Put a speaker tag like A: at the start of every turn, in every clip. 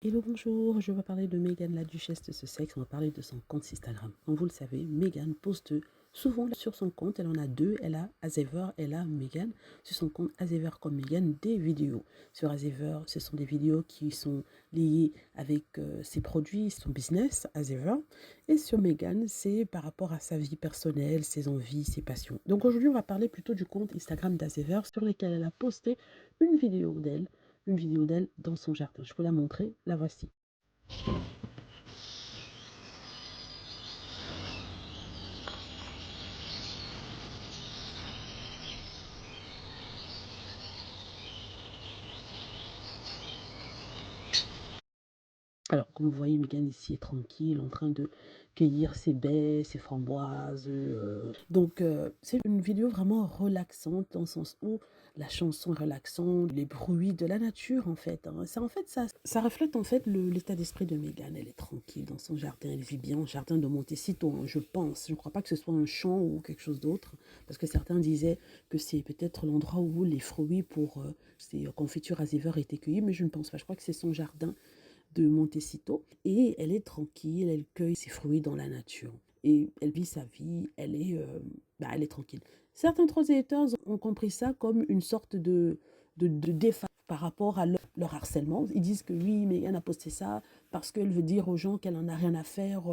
A: Hello, bonjour, je vais parler de Meghan, la duchesse de Sussex. On va parler de son compte Instagram. Comme vous le savez, Meghan poste souvent sur son compte. Elle en a deux. Elle a Azever, elle a Meghan. Sur son compte Azever comme Meghan, des vidéos. Sur Azever, ce sont des vidéos qui sont liées avec ses produits, son business, Azever. Et sur Meghan, c'est par rapport à sa vie personnelle, ses envies, ses passions. Donc aujourd'hui, on va parler plutôt du compte Instagram d'Azever sur lequel elle a posté une vidéo d'elle dans son jardin. Je peux la montrer, la voici. Alors, comme vous voyez, Meghan ici est tranquille, en train de cueillir ses baies, ses framboises. C'est une vidéo vraiment relaxante dans le sens où la chanson est relaxante, les bruits de la nature, en fait. Hein. Ça reflète en fait l'état d'esprit de Meghan. Elle est tranquille dans son jardin, elle vit bien au jardin de Montecito, hein, je pense. Je ne crois pas que ce soit un champ ou quelque chose d'autre, parce que certains disaient que c'est peut-être l'endroit où les fruits pour ces confitures Azever étaient cueillis, mais je ne pense pas. Je crois que c'est son jardin de Montecito et elle est tranquille, elle cueille ses fruits dans la nature et elle vit sa vie, elle est tranquille. Certains haters ont compris ça comme une sorte de défense par rapport à leur harcèlement. Ils disent que oui, Meghan a posté ça parce qu'elle veut dire aux gens qu'elle n'en a rien à faire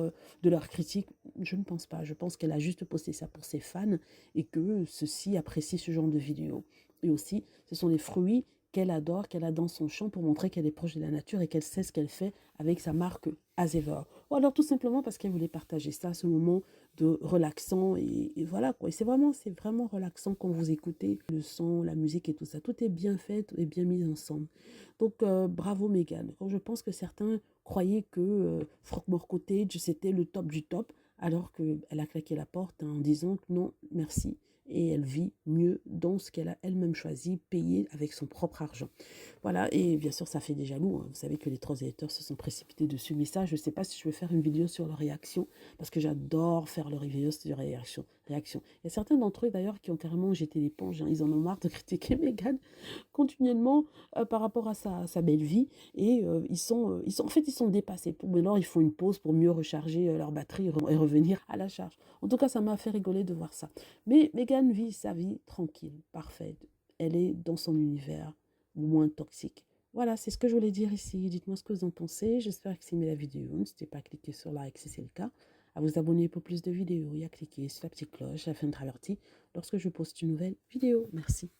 A: de leurs critiques. Je ne pense pas. Je pense qu'elle a juste posté ça pour ses fans et que ceux-ci apprécient ce genre de vidéos. Et aussi, ce sont des fruits qu'elle adore, qu'elle a dans son champ pour montrer qu'elle est proche de la nature et qu'elle sait ce qu'elle fait avec sa marque Azever. Ou alors tout simplement parce qu'elle voulait partager ça, ce moment de relaxant et voilà quoi. Et c'est vraiment relaxant quand vous écoutez le son, la musique et tout ça. Tout est bien fait, tout est bien mis ensemble. Donc bravo Meghan. Quand je pense que certains croyaient que Frogmore Cottage c'était le top du top, alors qu'elle a claqué la porte en disant que non, merci et elle vit mieux dans ce qu'elle a elle-même choisi, payé avec son propre argent. Voilà, et bien sûr, ça fait des jaloux. Hein. Vous savez que les haters se sont précipités dessus. Mais ça, je ne sais pas si je vais faire une vidéo sur leur réaction, parce que j'adore faire leur vidéo sur réaction. Il y a certains d'entre eux, d'ailleurs, qui ont carrément jeté l'éponge. Hein. Ils en ont marre de critiquer Meghan continuellement par rapport à sa belle vie. Et en fait, ils sont dépassés. Maintenant, ils font une pause pour mieux recharger leur batterie et revenir à la charge. En tout cas, ça m'a fait rigoler de voir ça. Mais Meghan vit sa vie tranquille, parfaite. Elle est dans son univers moins toxique. Voilà, c'est ce que je voulais dire ici. Dites-moi ce que vous en pensez. J'espère que vous aimez la vidéo. N'hésitez pas à cliquer sur like si c'est le cas, à vous abonner pour plus de vidéos et à cliquer sur la petite cloche afin d'être averti lorsque je poste une nouvelle vidéo. Merci.